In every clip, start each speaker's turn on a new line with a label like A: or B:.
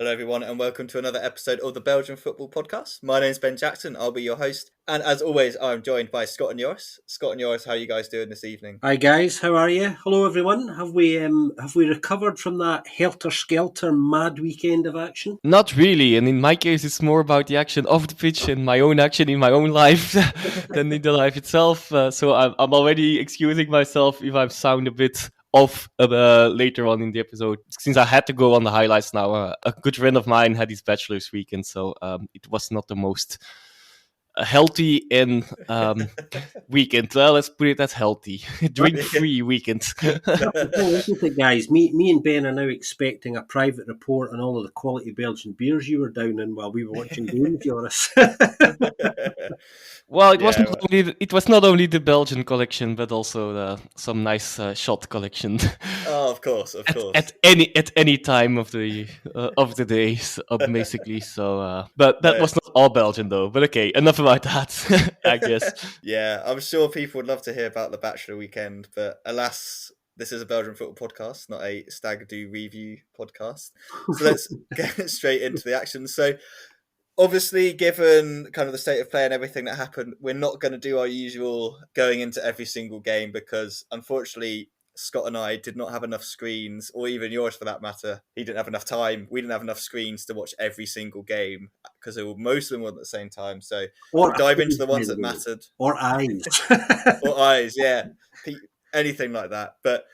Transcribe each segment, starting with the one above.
A: Hello, everyone, and welcome to another episode of the Belgian Football Podcast. My name's Ben Jackson. I'll be your host. And as always, I'm joined by Scott and Joris. Scott and Joris, how are you guys doing this evening?
B: Hi guys, how are you? Hello everyone. Have we recovered from that Helter-Skelter mad weekend of action?
C: Not really, and in my case, it's more about the action of the pitch and my own action in my own life than in the life itself. So I'm already excusing myself if I sound a bit off later on in the episode, since I had to go on the highlights now. A good friend of mine had his bachelor's weekend, so it was not the most healthy and weekend. Let's put it as healthy. Drink-free weekend.
B: Isn't it, guys? Me and Ben are now expecting a private report on all of the quality Belgian beers you were downing while we were watching games, Joris.
C: Well, it was not only the Belgian collection, but also some nice shot collection.
A: Oh, of course.
C: At any time of the day, basically. So, but that was not all Belgian though. But okay, enough about that. I guess.
A: Yeah, I'm sure people would love to hear about the Bachelor weekend, but alas, this is a Belgian football podcast, not a stag do review podcast. So let's get straight into the action. So obviously, given kind of the state of play and everything that happened, we're not going to do our usual going into every single game because unfortunately Scott and I did not have enough screens, or even yours for that matter. He didn't have enough time. We didn't have enough screens to watch every single game because most of them were at the same time. So we'll dive into the ones that mattered.
B: Or eyes.
A: Or eyes, yeah. Anything like that. But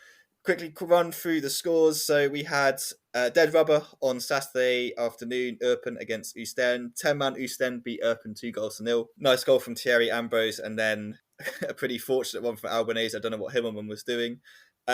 A: quickly run through the scores. So we had Dead Rubber on Saturday afternoon, Eupen against Oostend. 10-man Oostend beat Eupen 2-0. Nice goal from Thierry Ambrose, and then a pretty fortunate one from Albanese. I don't know what Himmelman was doing.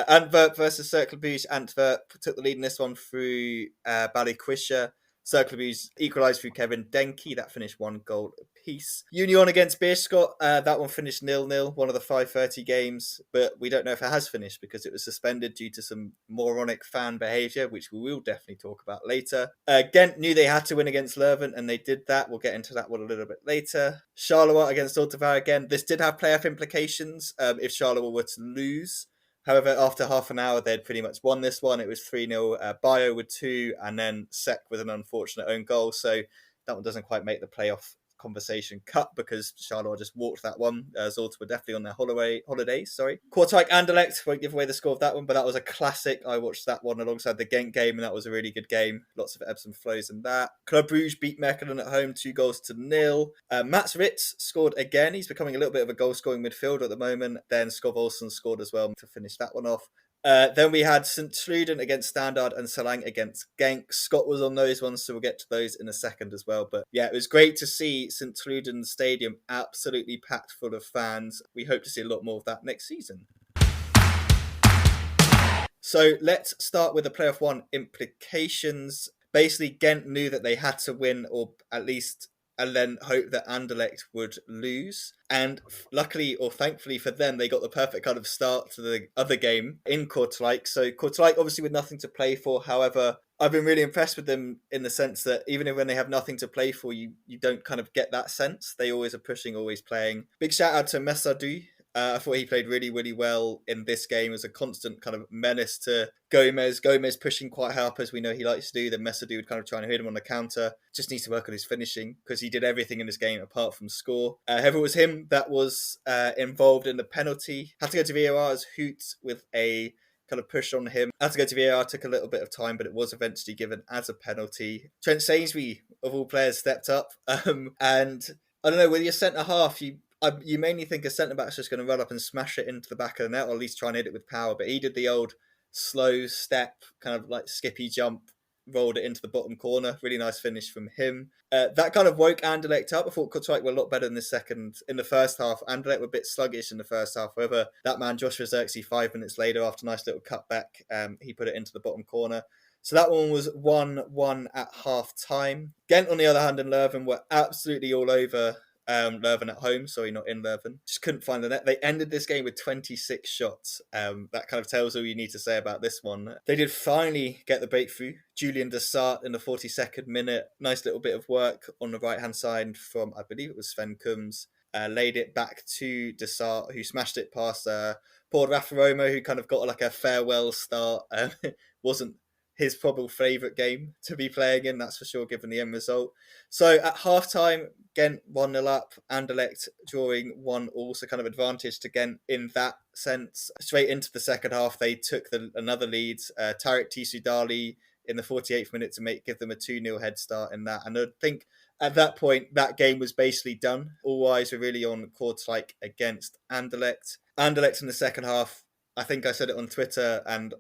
A: Antwerp versus Cercle Bruges. Antwerp took the lead in this one through Balikwisha. Cercle Bruges equalised through Kevin Denke. That finished 1 goal apiece. Union against Beerschot. That one finished 0-0, one of the 5:30 games. But we don't know if it has finished because it was suspended due to some moronic fan behaviour, which we will definitely talk about later. Ghent knew they had to win against Leuven, and they did that. We'll get into that one a little bit later. Charleroi against Ortevaar again. This did have playoff implications if Charleroi were to lose. However, after half an hour, they'd pretty much won this one. It was 3-0, Bio with 2, and then Sek with an unfortunate own goal. So that one doesn't quite make the playoff conversation cut because Charleroi just walked that one. Zorta were definitely on their holidays. Kortrijk Anderlecht, won't give away the score of that one, but that was a classic. I watched that one alongside the Ghent game, and that was a really good game. Lots of ebbs and flows in that. Club Brugge beat Mechelen at home 2-0. Mats Ritz scored again. He's becoming a little bit of a goal-scoring midfielder at the moment. Then Skov Olsen scored as well to finish that one off. Then we had St. Truden against Standard and Salang against Genk. Scott was on those ones, so we'll get to those in a second as well. But yeah, it was great to see St. Truden Stadium absolutely packed full of fans. We hope to see a lot more of that next season. So let's start with the playoff one implications. Basically, Ghent knew that they had to win, or at least, and then hope that Anderlecht would lose. And luckily or thankfully for them, they got the perfect kind of start to the other game in Kortrijk. So Kortrijk obviously with nothing to play for. However, I've been really impressed with them in the sense that even when they have nothing to play for, you don't kind of get that sense. They always are pushing, always playing. Big shout out to Messadou. I thought he played really, really well in this game as a constant kind of menace to Gomez. Gomez pushing quite high up as we know he likes to do. Then Messadou would kind of try and hit him on the counter. Just needs to work on his finishing because he did everything in this game apart from score. However, it was him that was involved in the penalty. Had to go to VAR as Hoot with a kind of push on him. Had to go to VAR, took a little bit of time, but it was eventually given as a penalty. Trent Sainsbury, of all players, stepped up. And I don't know, with your centre-half, you mainly think a centre-back's just going to run up and smash it into the back of the net, or at least try and hit it with power. But he did the old slow step, kind of like skippy jump, rolled it into the bottom corner. Really nice finish from him. That kind of woke Anderlecht up. I thought Kortrijk were a lot better in the first half. Anderlecht were a bit sluggish in the first half. However, that man, Joshua Zirkzee, 5 minutes later, after a nice little cutback, he put it into the bottom corner. So that one was 1-1 at half time. Ghent, on the other hand, and Leuven were absolutely all over Leuven at home, sorry, not in Leuven. Just couldn't find the net. They ended this game with 26 shots. That kind of tells all you need to say about this one. They did finally get the breakthrough. Julian Dessart in the 42nd minute. Nice little bit of work on the right-hand side from, I believe it was Sven Kums. Laid it back to Dessart, who smashed it past poor Rafa Romo, who kind of got like a farewell start. Wasn't his probable favourite game to be playing in, that's for sure, given the end result. So at half-time, Ghent 1-0 up, Anderlecht drawing 1-1, so kind of advantage to Ghent in that sense. Straight into the second half, they took another lead. Tarek Tissoudali in the 48th minute to give them a 2-0 head start in that. And I think at that point, that game was basically done. All eyes were really on Kortrijk against Anderlecht. Anderlecht in the second half, I think I said it on Twitter, and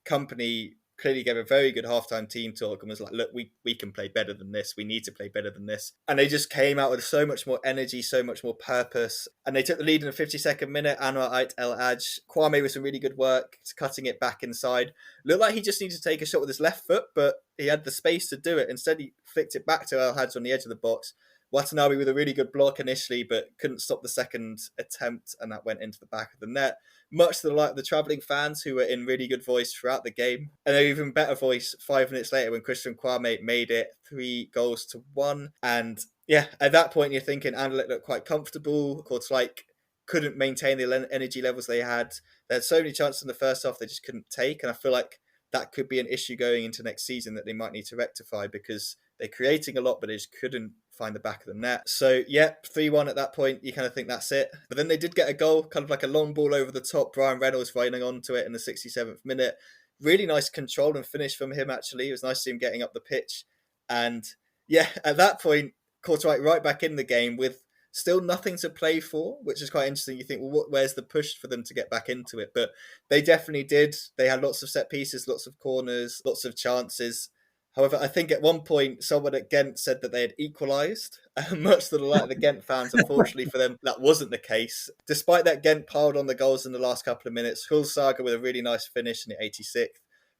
A: Company clearly gave a very good halftime team talk and was like, look, we can play better than this. We need to play better than this. And they just came out with so much more energy, so much more purpose. And they took the lead in the 52nd minute. Anwar Ait El Aj. Kwame with some really good work, cutting it back inside. Looked like he just needed to take a shot with his left foot, but he had the space to do it. Instead, he flicked it back to El Hadj on the edge of the box. Watanabe with a really good block initially, but couldn't stop the second attempt, and that went into the back of the net. Much to the light of the travelling fans, who were in really good voice throughout the game. And an even better voice 5 minutes later when Christian Kwame made it 3-1. And yeah, at that point you're thinking Anderlecht looked quite comfortable. Kortrijk couldn't maintain the energy levels they had. They had so many chances in the first half they just couldn't take. And I feel like that could be an issue going into next season that they might need to rectify, because they're creating a lot, but they just couldn't find the back of the net. So, 3-1 at that point, you kind of think that's it. But then they did get a goal, kind of like a long ball over the top. Brian Reynolds running onto it in the 67th minute. Really nice control and finish from him, actually. It was nice to see him getting up the pitch. And yeah, at that point, Kortrijk right back in the game with still nothing to play for, which is quite interesting. You think, well, where's the push for them to get back into it? But they definitely did. They had lots of set pieces, lots of corners, lots of chances. However, I think at one point, someone at Ghent said that they had equalised. Much to the light of the Ghent fans, unfortunately for them, that wasn't the case. Despite that, Ghent piled on the goals in the last couple of minutes. Hulsager with a really nice finish in the 86th.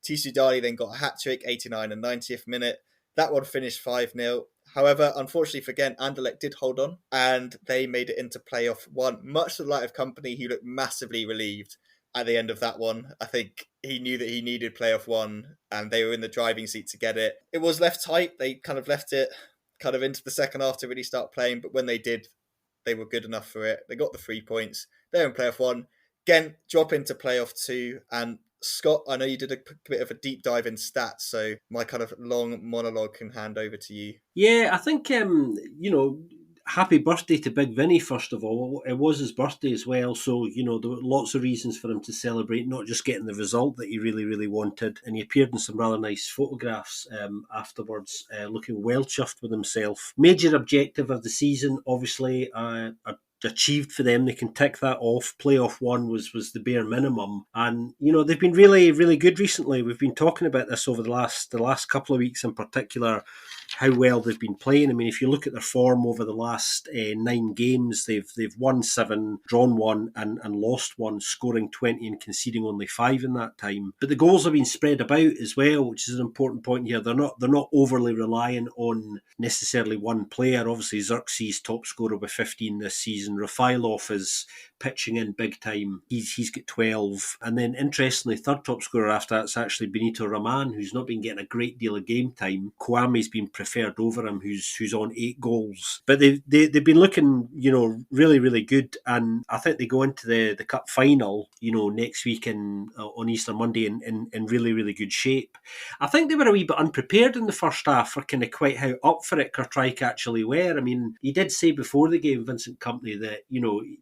A: Tissoudali then got a hat-trick, 89 and 90th minute. That one finished 5-0. However, unfortunately for Ghent, Anderlecht did hold on, and they made it into playoff one. Much to the light of Company, he looked massively relieved at the end of that one. I think he knew that he needed playoff one, and they were in the driving seat to get it. It was left tight. They kind of left it kind of into the second half to really start playing, but when they did, they were good enough for it. They got the 3 points. They're in playoff one. Ghent drop into playoff two, and Scott, I know you did a bit of a deep dive in stats, so my kind of long monologue can hand over to you.
B: Yeah, I think, happy birthday to Big Vinny, first of all. It was his birthday as well, so, there were lots of reasons for him to celebrate, not just getting the result that he really, really wanted. And he appeared in some rather nice photographs afterwards, looking well chuffed with himself. Major objective of the season, obviously, achieved for them. They can tick that off. Playoff one was the bare minimum, and they've been really, really good recently. We've been talking about this over the last couple of weeks in particular, how well they've been playing. I mean, if you look at their form over the last 9 games, they've won 7, drawn 1, and lost 1, scoring 20 and conceding only 5 in that time. But the goals have been spread about as well, which is an important point here. They're not overly relying on necessarily one player. Obviously, Xerxes top scorer with 15 this season. Rafailov is pitching in big time. He's got 12. And then, interestingly, third top scorer after that's actually Benito Raman, who's not been getting a great deal of game time. Kwame's been preferred over him, who's on 8 goals. But they've been looking, really, really good. And I think they go into the cup final, next week on Easter Monday in really, really good shape. I think they were a wee bit unprepared in the first half for kind of quite how up for it Kortrijk actually were. I mean, he did say before the game, Vincent Kompany, that,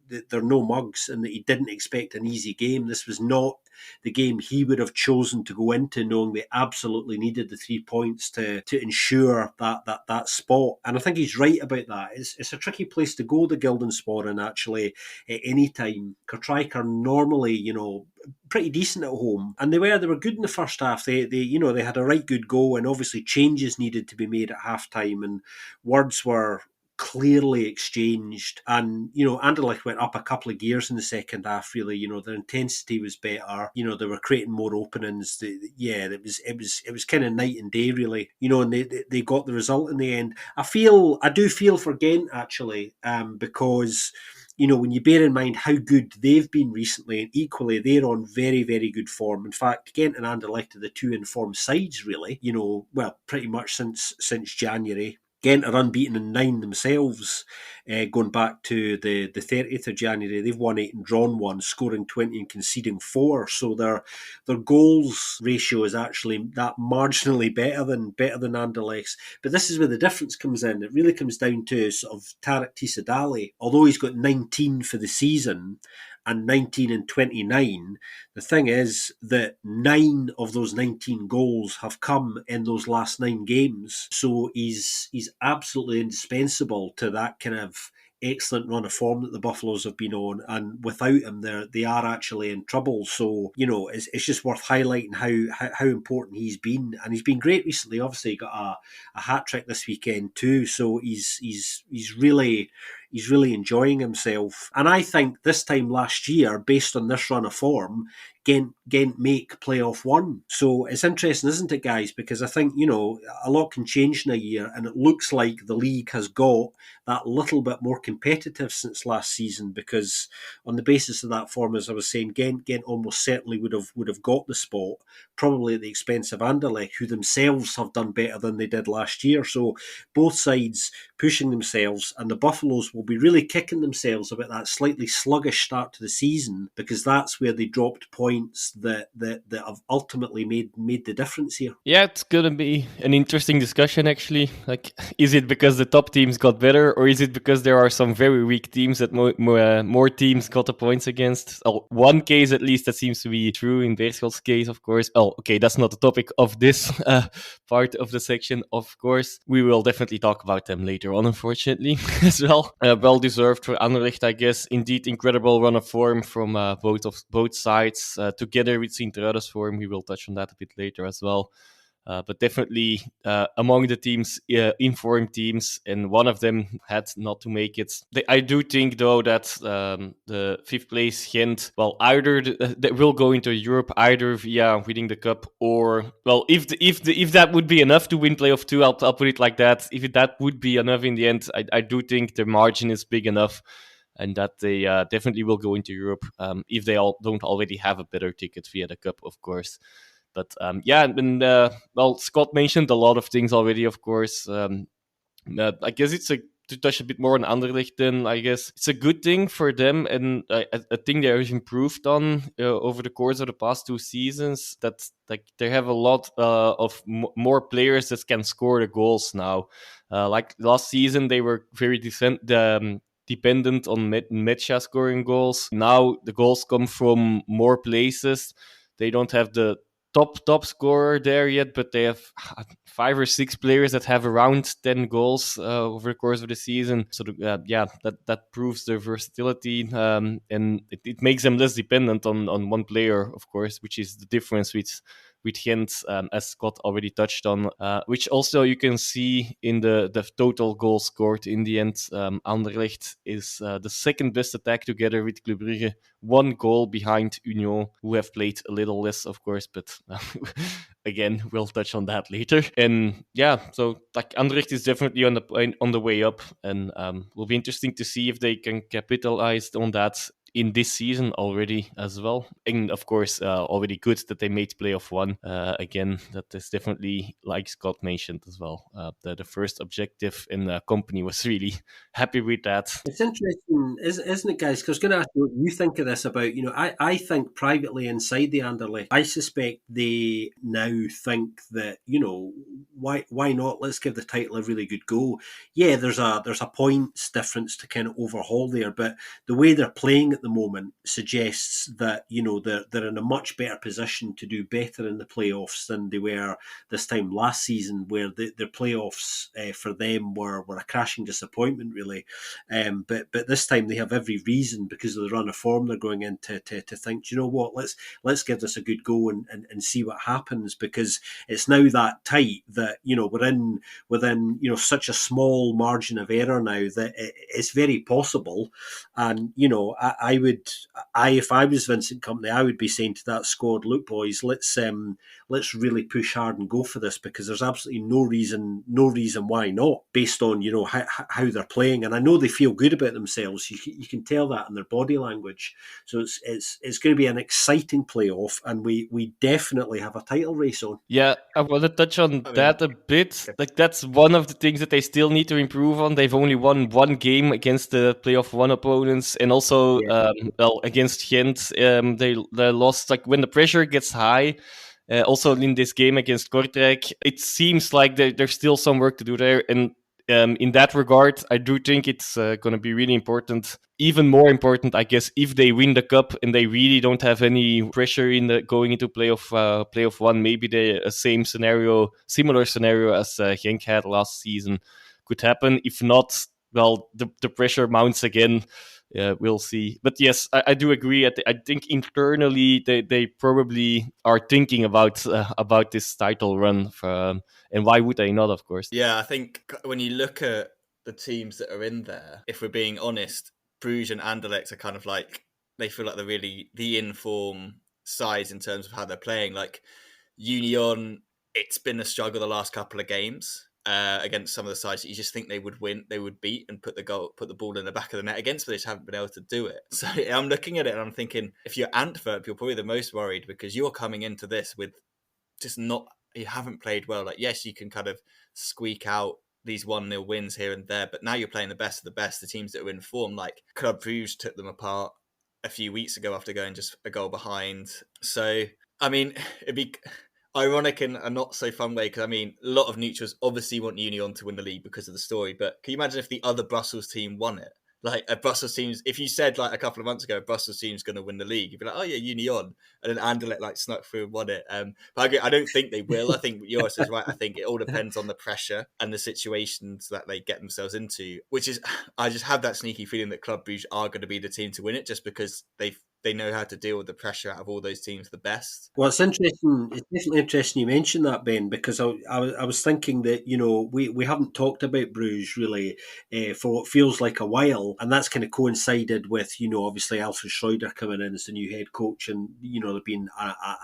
B: that they're no mugs and that he didn't expect an easy game. This was not the game he would have chosen to go into, knowing they absolutely needed the 3 points to ensure that spot. And I think he's right about that. It's a tricky place to go, the Gildensporen, actually, at any time. Kortrijk are normally, pretty decent at home, and they were good in the first half. They had a right good go, and obviously changes needed to be made at half time, and words were clearly exchanged, and Anderlecht went up a couple of gears in the second half. Really, their intensity was better. They were creating more openings. It was kind of night and day, really. And they got the result in the end. I do feel for Ghent, actually, because when you bear in mind how good they've been recently, and equally they're on very, very good form. In fact, Ghent and Anderlecht are the 2 informed sides, really. Pretty much since January. Ghent are unbeaten in 9 themselves going back to the 30th of January. They've won 8 and drawn 1, scoring 20 and conceding 4. So their goals ratio is actually that marginally better than Anderlecht's. But this is where the difference comes in. It really comes down to sort of Tarek Tisadali. Although he's got 19 for the season and 19 and 29, the thing is that 9 of those 19 goals have come in those last 9 games. So he's absolutely indispensable to that kind of excellent run of form that the Buffaloes have been on, and without him, they are actually in trouble. So it's just worth highlighting how important he's been, and he's been great recently. Obviously, he got a hat trick this weekend too. So he's really enjoying himself. And I think this time last year, based on this run of form, Ghent make playoff 1. So it's interesting, isn't it, guys? Because I think, a lot can change in a year, and it looks like the league has got that little bit more competitive since last season, because on the basis of that form, as I was saying, Ghent almost certainly would have got the spot, probably at the expense of Anderlecht, who themselves have done better than they did last year. So both sides pushing themselves, and the Buffaloes will be really kicking themselves about that slightly sluggish start to the season, because that's where they dropped points that have ultimately made the difference here.
C: Yeah, it's gonna be an interesting discussion, actually. Like, is it because the top teams got better, or is it because there are some very weak teams that more teams got the points against? One case, at least, that seems to be true in Beerschot's case, of course. Okay, that's not the topic of this part of the section, of course. We will definitely talk about them later on, unfortunately, as well. Well deserved for Anderlecht, I guess. Indeed, incredible run of form from both sides. Together with Sint-Truiden's form, we will touch on that a bit later as well. But definitely among the teams, informed teams, and one of them had not to make it. I do think, though, that the 5th place Ghent, well, either they will go into Europe either via winning the cup, or, well, if that would be enough to win playoff 2, I'll put it like that. If that would be enough in the end, I do think the margin is big enough, and that they definitely will go into Europe if they don't already have a better ticket via the cup, of course. But well, Scott mentioned a lot of things already, of course. I guess to touch a bit more on Anderlecht, then I guess it's a good thing for them, and a thing they have improved on over the course of the past 2 seasons. That they have a lot of more players that can score the goals now. Like last season, they were very dependent on Mecha scoring goals. Now the goals come from more places. They don't have the top scorer there yet, but they have 5 or 6 players that have around 10 goals over the course of the season. So that proves their versatility, and it makes them less dependent on one player, of course, which is the difference with Ghent, as Scott already touched on, which also you can see in the total goals scored in the end. Anderlecht is the second best attack, together with Club Brugge, 1 goal behind Union, who have played a little less, of course, but again, we'll touch on that later. And so Anderlecht is definitely on the way up, and will be interesting to see if they can capitalize on that in this season already as well. And of course, already good that they made playoff 1. Again, that is definitely, like Scott mentioned as well, the first objective, and the company was really happy with that.
B: It's interesting, isn't it, guys? Because I was going to ask you what you think of this about, I think privately inside the Anderlecht, I suspect they now think that, why not? Let's give the title a really good go. Yeah, there's a points difference to kind of overhaul there, but the way they're playing at the moment suggests that, they're in a much better position to do better in the playoffs than they were this time last season, where the playoffs for them were a crashing disappointment, really. But this time they have every reason, because of the run of form they're going into, to think, you know what, let's give this a good go and see what happens, because it's now that tight that, we're within such a small margin of error now that it's very possible. And, if I was Vincent Kompany, I would be saying to that squad, look, boys, let's really push hard and go for this, because there's absolutely no reason why not, based on, how they're playing. And I know they feel good about themselves. You can tell that in their body language. So it's going to be an exciting playoff, and we definitely have a title race on.
C: Yeah, I want to touch on that that a bit. Like that's one of the things that they still need to improve on. They've only won one game against the playoff one opponents, and also against Gent, they lost. Like when the pressure gets high. Also in this game against Kortrijk, it seems like there's still some work to do there, and in that regard, I do think it's going to be really important. Even more important, I guess, if they win the cup and they really don't have any pressure in the going into playoff one. Maybe the similar scenario as Genk had last season could happen. If not, well, the pressure mounts again. We'll see. But yes, I do agree. I think internally they probably are thinking about this title run, and why would they not? Of course.
A: Yeah, I think when you look at the teams that are in there, if we're being honest, Bruges and Anderlecht are kind of like, they feel like they're really the in-form sides in terms of how they're playing. Like Union, it's been a struggle the last couple of games against some of the sides that you just think they would win, they would beat and put the ball in the back of the net against, but they just haven't been able to do it. So I'm looking at it and I'm thinking, if you're Antwerp, you're probably the most worried because you're coming into this with just not, you haven't played well. Like, yes, you can kind of squeak out these 1-0 wins here and there, but now you're playing the best of the best, the teams that are in form. Like Club Brugge took them apart a few weeks ago after going just a goal behind. So, I mean, it'd be ironic in a not so fun way because, I mean, a lot of neutrals obviously want Union to win the league because of the story, but can you imagine if the other Brussels team won it? Like a Brussels team's, if you said like a couple of months ago, Brussels team's going to win the league, you'd be like, oh yeah, Union, and then Anderlecht like snuck through and won it. But I don't think they will. I think Joris is right. I think it all depends on the pressure and the situations that they get themselves into. Which is, I just have that sneaky feeling that Club Brugge are going to be the team to win it, just because they know how to deal with the pressure out of all those teams the best.
B: Well, it's interesting. It's definitely interesting you mentioned that, Ben, because I was thinking that, you know, we haven't talked about Bruges really for what feels like a while, and that's kind of coincided with, you know, obviously Alfred Schroeder coming in as the new head coach, and you know, there been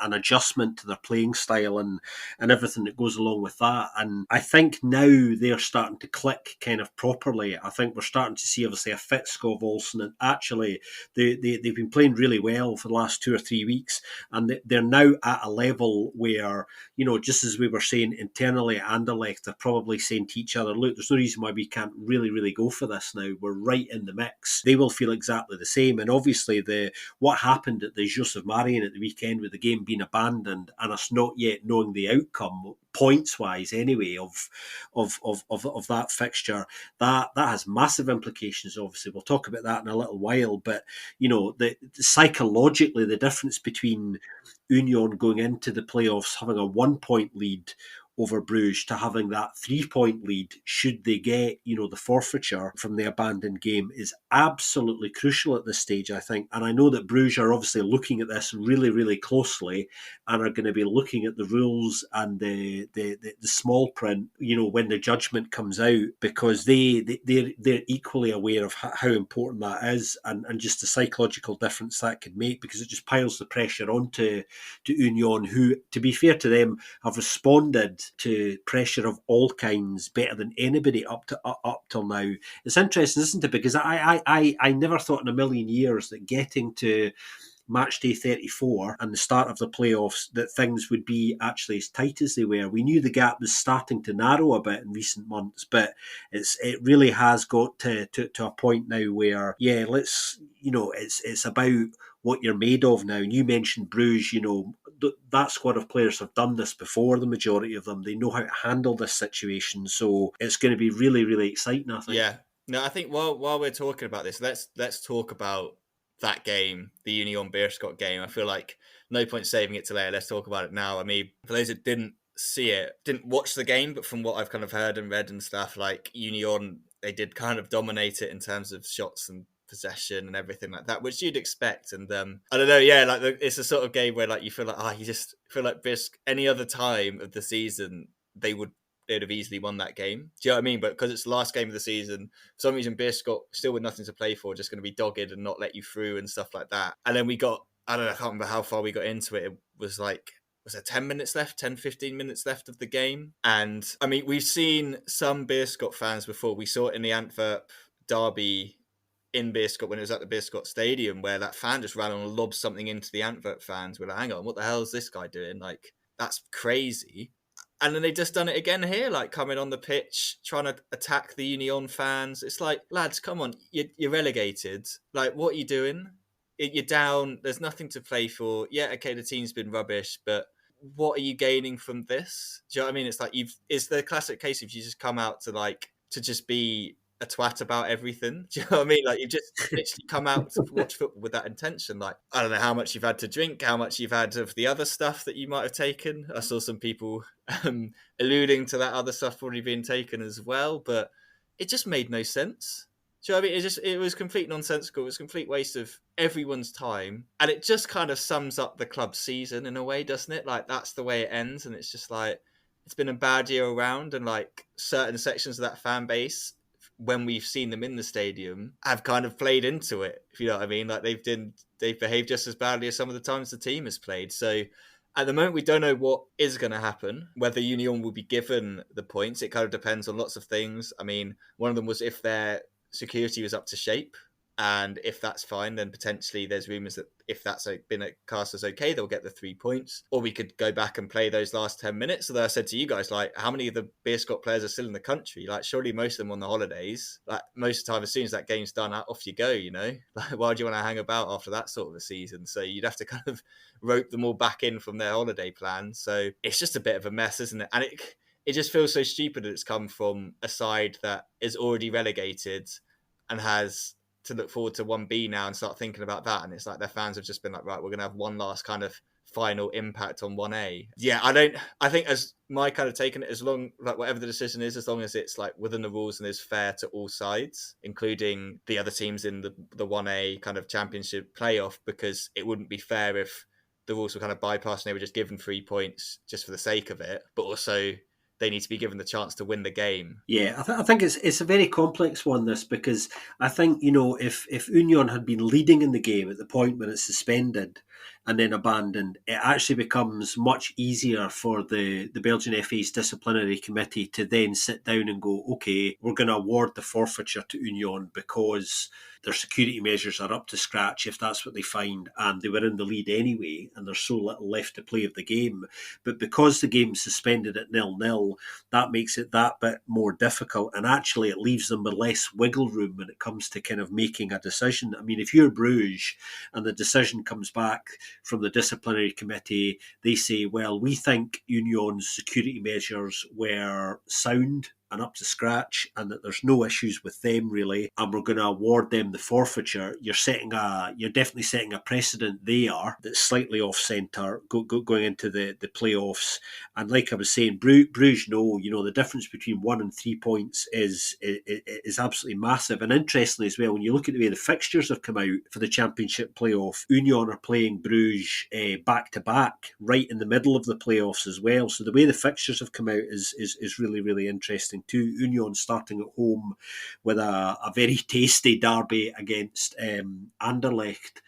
B: an adjustment to their playing style and everything that goes along with that. And I think now they're starting to click kind of properly. I think we're starting to see obviously a fit Skov Olsen, and actually they've been playing really well for the last 2 or 3 weeks, and they're now at a level where, you know, just as we were saying internally at Anderlecht, they're probably saying to each other, look, there's no reason why we can't really go for this now. We're right in the mix. They will feel exactly the same. And obviously what happened at the Joseph Marion at the weekend with the game being abandoned and us not yet knowing the outcome, points wise anyway, of that fixture, that has massive implications. Obviously we'll talk about that in a little while, but you know, psychologically the difference between Union going into the playoffs having a 1-point lead over Bruges to having that 3-point lead should they get, you know, the forfeiture from the abandoned game is absolutely crucial at this stage, I think. And I know that Bruges are obviously looking at this really closely and are going to be looking at the rules and the small print, you know, when the judgment comes out, because they're equally aware of how important that is, and just the psychological difference that could make, because it just piles the pressure onto Union, who, to be fair to them, have responded to pressure of all kinds better than anybody up till now. It's interesting, isn't it? Because I never thought in a million years that getting to match day 34 and the start of the playoffs that things would be actually as tight as they were. We knew the gap was starting to narrow a bit in recent months, but it really has got to a point now where, yeah, it's about what you're made of now. And you mentioned Bruges, you know, that squad of players have done this before, the majority of them. They know how to handle this situation. So it's going to be really exciting, I think.
A: Yeah. No, I think while we're talking about this, let's talk about that game, the Union Beerschot game. I feel like no point saving it till later. Let's talk about it now. I mean, for those that didn't watch the game, but from what I've kind of heard and read and stuff, like Union, they did kind of dominate it in terms of shots and possession and everything like that, which you'd expect. And I don't know, yeah, like it's a sort of game where like you feel like you just feel like Bisk any other time of the season they'd have easily won that game. Do you know what I mean? But because it's the last game of the season, for some reason Beerschot still with nothing to play for, just going to be dogged and not let you through and stuff like that. And then we got, I don't know, I can't remember how far we got into it. It was like, was there 10 minutes left, 10, 15 minutes left of the game? And I mean, we've seen some Beerschot fans before. We saw it in the Antwerp derby in Beerschot when it was at the Beerschot Stadium, where that fan just ran on and lobbed something into the Antwerp fans. We're like, hang on, what the hell is this guy doing? Like, that's crazy. And then they just done it again here, like coming on the pitch, trying to attack the Union fans. It's like, lads, come on, you're relegated. Like, what are you doing? You're down. There's nothing to play for. Yeah, okay, the team's been rubbish, but what are you gaining from this? Do you know what I mean? It's like it's the classic case if you just come out to just be a twat about everything. Do you know what I mean? Like, you've just literally come out to watch football with that intention. Like, I don't know how much you've had to drink, how much you've had of the other stuff that you might have taken. I saw some people alluding to that other stuff probably being taken as well, but it just made no sense. Do you know what I mean? It was complete nonsensical. It was a complete waste of everyone's time. And it just kind of sums up the club's season in a way, doesn't it? Like, that's the way it ends. And it's just like, it's been a bad year around. And like certain sections of that fan base, when we've seen them in the stadium, have kind of played into it, if you know what I mean. Like, they've behaved just as badly as some of the times the team has played. So at the moment, we don't know what is going to happen, whether Union will be given the points. It kind of depends on lots of things. I mean, one of them was if their security was up to shape, and if that's fine, then potentially there's rumours that if that's been cast as okay, they'll get the 3 points, or we could go back and play those last 10 minutes. So I said to you guys, like, how many of the Beer Scott players are still in the country? Like, surely most of them on the holidays. Like, most of the time, as soon as that game's done, off you go, you know. Like, why do you want to hang about after that sort of a season? So you'd have to kind of rope them all back in from their holiday plan. So it's just a bit of a mess, isn't it? And it just feels so stupid that it's come from a side that is already relegated and has to look forward to 1B now and start thinking about that. And it's like their fans have just been like, right, we're going to have one last kind of final impact on 1A. Yeah, I think as my kind of taking it, as long, like whatever the decision is, as long as it's like within the rules and is fair to all sides, including the other teams in the 1A kind of championship playoff, because it wouldn't be fair if the rules were kind of bypassed and they were just given 3 points just for the sake of it, but also they need to be given the chance to win the game.
B: Yeah, I think it's a very complex one, this, because I think, you know, if Union had been leading in the game at the point when it's suspended and then abandoned, it actually becomes much easier for the Belgian FA's disciplinary committee to then sit down and go, okay, we're going to award the forfeiture to Union because their security measures are up to scratch, if that's what they find, and they were in the lead anyway, and there's so little left to play of the game. But because the game's suspended at 0-0, that makes it that bit more difficult, and actually it leaves them with less wiggle room when it comes to kind of making a decision. I mean, if you're Bruges and the decision comes back from the disciplinary committee, they say, well, we think Union's security measures were sound and up to scratch, and that there's no issues with them really, and we're going to award them the forfeiture. You're definitely setting a precedent there that's slightly off centre going into the playoffs. And like I was saying, Bruges know, you know, the difference between 1 and 3 points is absolutely massive. And interestingly as well, when you look at the way the fixtures have come out for the championship playoff, Union are playing Bruges back to back, right in the middle of the playoffs as well. So the way the fixtures have come out is really, really interesting too. Union starting at home with a very tasty derby against Anderlecht,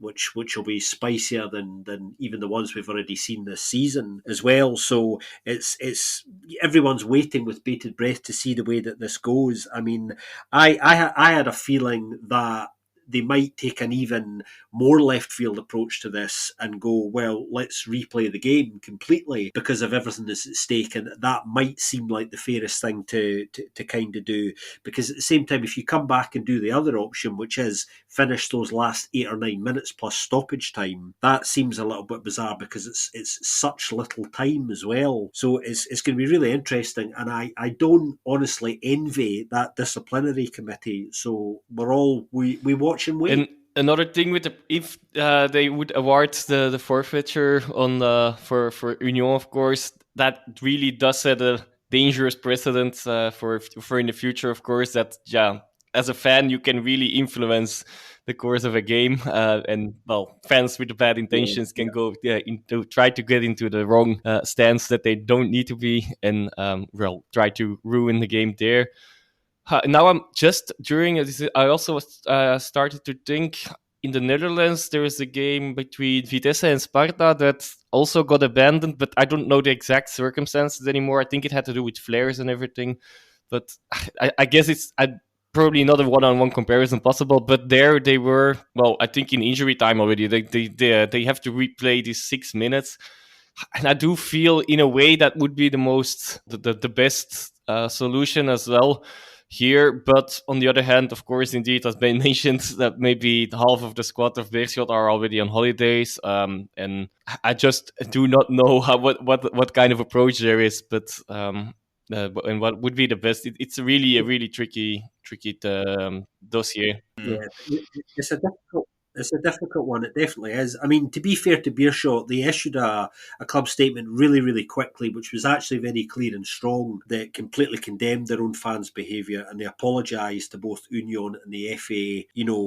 B: which will be spicier than even the ones we've already seen this season as well. So it's everyone's waiting with bated breath to see the way that this goes. I mean, I had a feeling that they might take an even more left field approach to this and go, well, let's replay the game completely because of everything that's at stake, and that might seem like the fairest thing to kind of do, because at the same time, if you come back and do the other option, which is finish those last 8 or 9 minutes plus stoppage time, that seems a little bit bizarre because it's such little time as well. So it's going to be really interesting, and I don't honestly envy that disciplinary committee. So we watch and wait.
C: And another thing with if they would award the forfeiture on for Union, of course, that really does set a dangerous precedent for in the future. Of course, that as a fan you can really influence the course of a game, and well, fans with bad intentions can go into try to get into the wrong stance that they don't need to be, and try to ruin the game there. Now I'm just during this, I also started to think in the Netherlands there is a game between Vitesse and Sparta that also got abandoned, but I don't know the exact circumstances anymore. I think it had to do with flares and everything, but I guess it's probably not a one-on-one comparison possible. But there they were, well, I think in injury time already. They have to replay these 6 minutes. And I do feel, in a way, that would be the best solution as well here. But on the other hand, of course, indeed, as been mentioned, that maybe half of the squad of Beerschot are already on holidays, and I just do not know what kind of approach there is. But and what would be the best? It's really a really tricky dossier.
A: Mm.
B: Yeah, it's a difficult. It's a difficult one. It definitely is. I mean, to be fair to Beerschot, they issued a club statement really, really quickly, which was actually very clear and strong, that completely condemned their own fans' behaviour, and they apologised to both Union and the FA,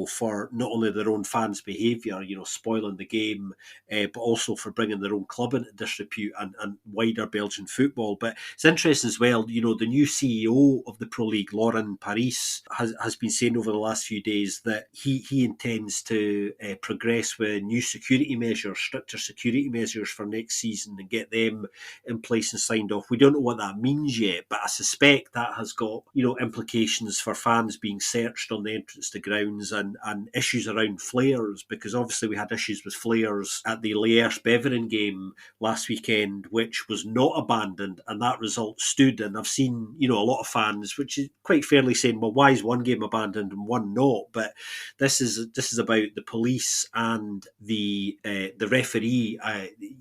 B: for not only their own fans' behaviour, spoiling the game, but also for bringing their own club into disrepute and wider Belgian football. But it's interesting as well, the new CEO of the Pro League, Laurent Paris, has been saying over the last few days that he intends to progress with new security measures, stricter security measures for next season, and get them in place and signed off. We don't know what that means yet, but I suspect that has got implications for fans being searched on the entrance to grounds, and issues around flares, because obviously we had issues with flares at the Liège-Beveren game last weekend, which was not abandoned, and that result stood. And I've seen a lot of fans, which is quite fairly, saying, well, why is one game abandoned and one not? But this is about the police and the referee.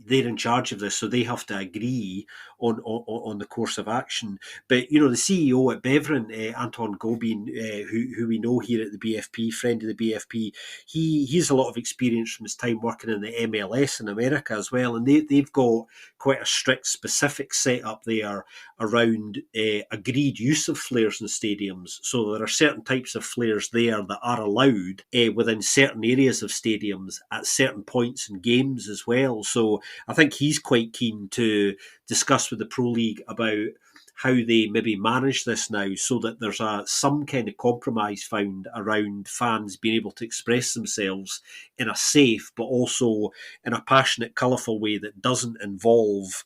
B: They're in charge of this, so they have to agree on the course of action. But the CEO at Beveren, Anton Gobin, who we know here at the BFP, friend of the BFP, he has a lot of experience from his time working in the MLS in America as well, and they've got quite a strict, specific setup there around agreed use of flares in stadiums. So there are certain types of flares there that are allowed within certain areas of stadiums at certain points in games as well. So I think he's quite keen to discuss with the Pro League about how they maybe manage this now, so that there's some kind of compromise found around fans being able to express themselves in a safe but also in a passionate, colourful way that doesn't involve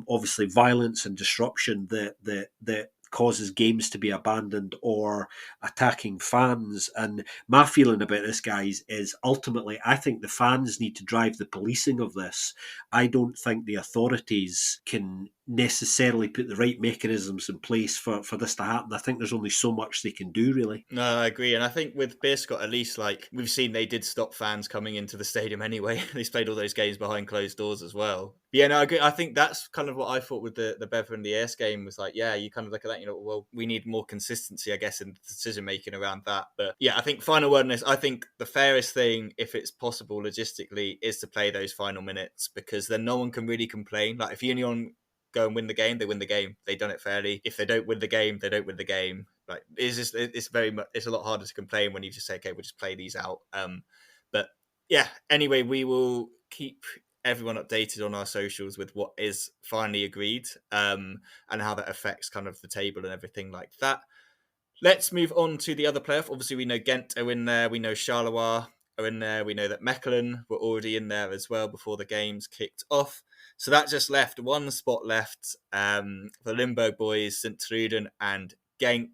B: obviously violence and disruption that causes games to be abandoned or attacking fans. And my feeling about this, guys, is ultimately I think the fans need to drive the policing of this. I don't think the authorities can necessarily put the right mechanisms in place for this to happen. I think there's only so much they can do, really.
A: No, I agree. And I think with Beerschot, at least, like, we've seen they did stop fans coming into the stadium anyway. They've played all those games behind closed doors as well. But yeah, no, I agree. I think that's kind of what I thought with the Beveren and the Ayers game was like, yeah, you kind of look at that, well, we need more consistency, I guess, in the decision making around that. But yeah, I think final word on this, I think the fairest thing, if it's possible logistically, is to play those final minutes, because then no one can really complain. Like, if Union go and win the game, they win the game. They've done it fairly. If they don't win the game, they don't win the game. Like, it's a lot harder to complain when you just say, okay, we'll just play these out. But yeah, anyway, we will keep everyone updated on our socials with what is finally agreed, and how that affects kind of the table and everything like that. Let's move on to the other playoff. Obviously, we know Ghent are in there. We know Charleroi are in there. We know that Mechelen were already in there as well before the games kicked off. So that just left one spot left for Limbo boys, St. Truden and Genk.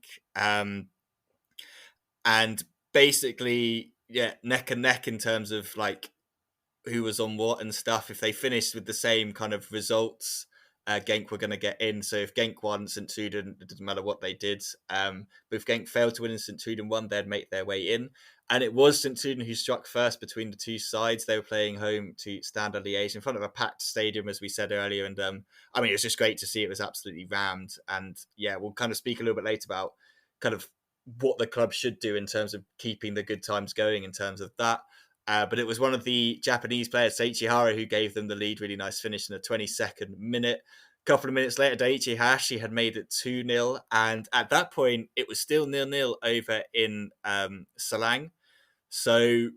A: And basically, yeah, neck and neck in terms of like who was on what and stuff. If they finished with the same kind of results, Genk were going to get in. So if Genk won, St. Truden, it doesn't matter what they did. But if Genk failed to win and St. Truden won, they'd make their way in. And it was St. Truden who struck first between the two sides. They were playing home to Standard Liège in front of a packed stadium, as we said earlier. And I mean, it was just great to see. It was absolutely rammed. And yeah, we'll kind of speak a little bit later about kind of what the club should do in terms of keeping the good times going in terms of that. But it was one of the Japanese players, Seiichi Hara, who gave them the lead. Really nice finish in the 22nd minute. A couple of minutes later, Daiichi Hashi had made it 2-0. And at that point, it was still 0-0 over in Salang. So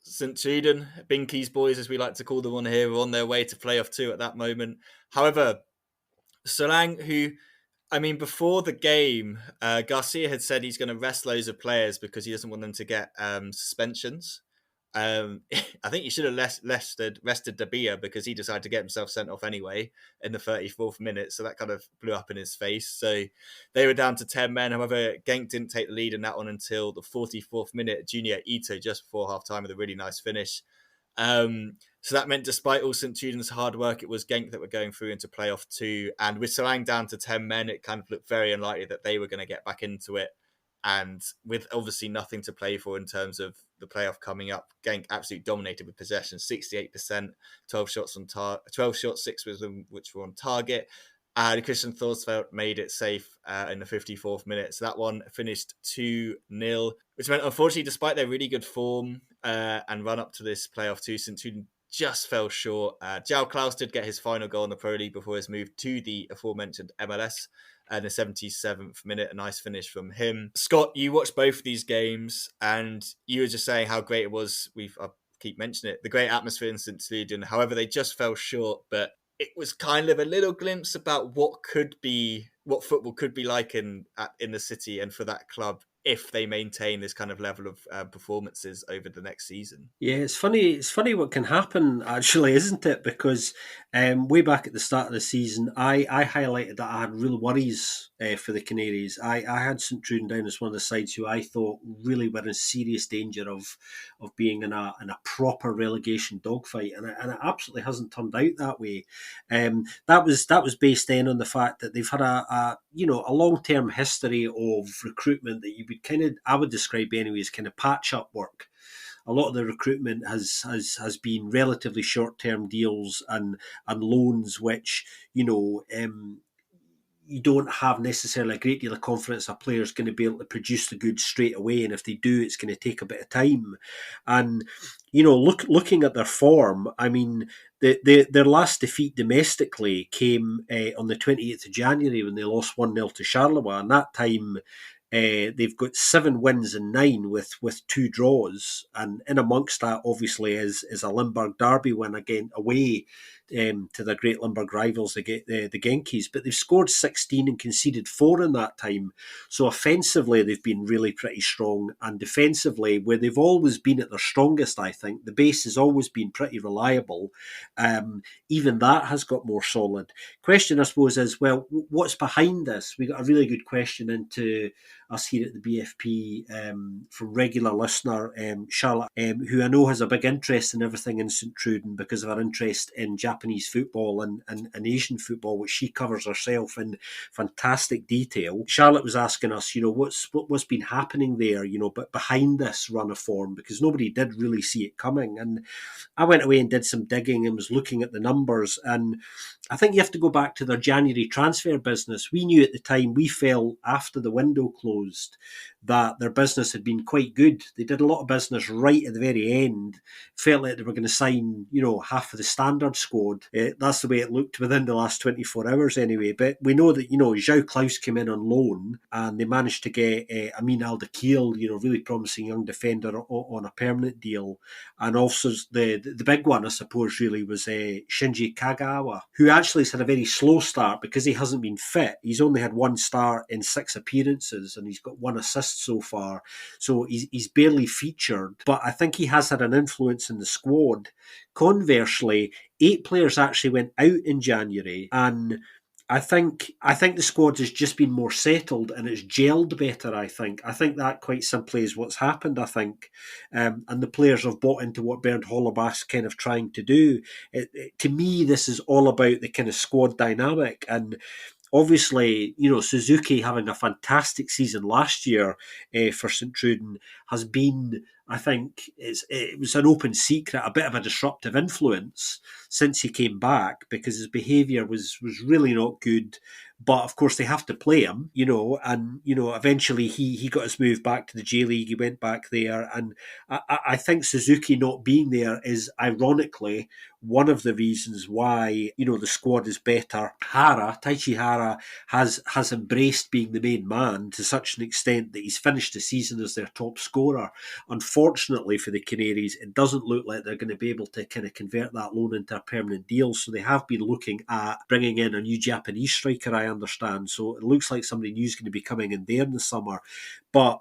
A: St. Truden, Binky's boys, as we like to call them on here, were on their way to playoff 2 at that moment. However, Salang, who, I mean, before the game, Garcia had said he's going to rest loads of players because he doesn't want them to get suspensions. I think he should have rested Dabia because he decided to get himself sent off anyway in the 34th minute. So that kind of blew up in his face. So they were down to 10 men. However, Genk didn't take the lead in that one until the 44th minute. Junior Ito, just before half time, with a really nice finish. So that meant despite all St Truden's hard work, it was Genk that were going through into playoff 2. And with Sarang down to 10 men, it kind of looked very unlikely that they were going to get back into it. And with obviously nothing to play for in terms of the playoff coming up, Genk absolutely dominated with possession, 68%, 12 shots on 12 shots, 6 of them which were on target. Christian Thorsfeldt made it safe in the 54th minute. So that one finished 2-0, which meant, unfortunately, despite their really good form and run up to this playoff 2, St Truden just fell short. João Klaus did get his final goal in the Pro League before his move to the aforementioned MLS in the 77th minute. A nice finish from him. Scott, you watched both of these games and you were just saying how great it was. I keep mentioning it, the great atmosphere in St Truden. However, they just fell short, but it was kind of a little glimpse about what football could be like in the city and for that club if they maintain this kind of level of performances over the next season.
B: Yeah, it's funny. It's funny what can happen, actually, isn't it? Because way back at the start of the season, I highlighted that I had real worries for the Canaries. I had St Truden down as one of the sides who I thought really were in serious danger of being in a proper relegation dogfight, and it absolutely hasn't turned out that way. That was based then on the fact that they've had a long-term history of recruitment that I would describe anyway as kind of patch-up work. A lot of the recruitment has been relatively short-term deals and loans, which you don't have necessarily a great deal of confidence a player's going to be able to produce the goods straight away, and if they do, it's going to take a bit of time. And looking at their form, I mean, their last defeat domestically came on the 28th of January when they lost 1-0 to Charleroi, and that time they've got 7 wins and 9 with 2 draws, and in amongst that, obviously, is a Limburg derby win again away to their great Limburg rivals, the Genkies. But they've scored 16 and conceded 4 in that time. So offensively, they've been really pretty strong, and defensively, where they've always been at their strongest, I think the base has always been pretty reliable. Even that has got more solid. Question, I suppose, is, well, what's behind this? We got a really good question into us here at the BFP from regular listener Charlotte, who I know has a big interest in everything in St Truden because of her interest in Japanese football and Asian football, which she covers herself in fantastic detail. Charlotte was asking us, what's been happening there, but behind this run of form, because nobody did really see it coming. And I went away and did some digging and was looking at the numbers, and I think you have to go back to their January transfer business. We knew at the time, we felt after the window closed, that their business had been quite good. They did a lot of business right at the very end. Felt like they were going to sign, half of the standard squad. That's the way it looked within the last 24 hours anyway. But we know that, João Klaus came in on loan and they managed to get Amin Al-Dakil, really promising young defender on a permanent deal. And also the big one, I suppose, really was Shinji Kagawa, who actually has had a very slow start because he hasn't been fit. He's only had 1 start in 6 appearances and he's got 1 assist so far. So he's barely featured, but I think he has had an influence in the squad. Conversely, 8 players actually went out in January, and I think the squad has just been more settled and it's gelled better. I think that quite simply is what's happened. I think, and the players have bought into what Bernd Hollerbach's kind of trying to do. To me, this is all about the kind of squad dynamic. And obviously, Suzuki having a fantastic season last year for St Truden has been, I think, it was an open secret, a bit of a disruptive influence since he came back, because his behaviour was really not good. But of course, they have to play him, and eventually he got his move back to the J League. He went back there, and I think Suzuki not being there is ironically one of the reasons why the squad is better. Taichi Hara has embraced being the main man to such an extent that he's finished the season as their top scorer. Unfortunately for the Canaries, it doesn't look like they're going to be able to kind of convert that loan into a permanent deal. So they have been looking at bringing in a new Japanese striker, I understand. So it looks like somebody new is going to be coming in there in the summer. But,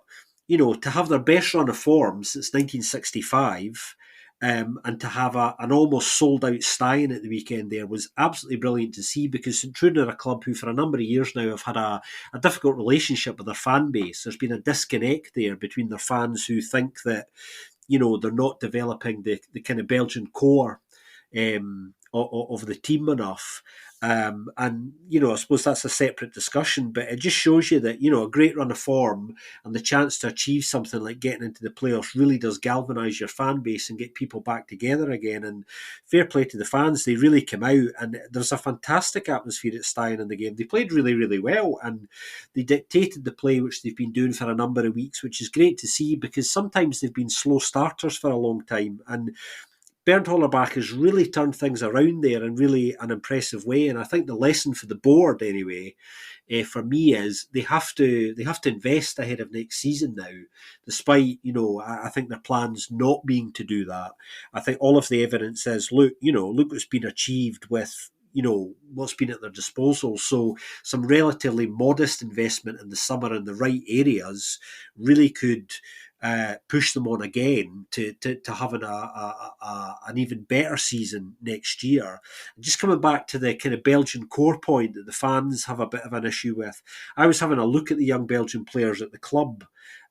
B: to have their best run of form since 1965, and to have an almost sold-out Stein at the weekend there was absolutely brilliant to see, because St Truden are a club who for a number of years now have had a difficult relationship with their fan base. There's been a disconnect there between their fans who think that they're not developing the kind of Belgian core of the team enough. And, I suppose that's a separate discussion, but it just shows you that, a great run of form and the chance to achieve something like getting into the playoffs really does galvanise your fan base and get people back together again. And fair play to the fans, they really came out, and there's a fantastic atmosphere at Stein in the game. They played really, really well, and they dictated the play, which they've been doing for a number of weeks, which is great to see, because sometimes they've been slow starters for a long time. And Bernd Hollerbach has really turned things around there in really an impressive way. And I think the lesson for the board, anyway, for me, is they have to invest ahead of next season now. Despite I think their plans not being to do that. I think all of the evidence says, look what's been achieved with what's been at their disposal. So some relatively modest investment in the summer in the right areas really could push them on again to having an even better season next year. And just coming back to the kind of Belgian core point that the fans have a bit of an issue with, I was having a look at the young Belgian players at the club,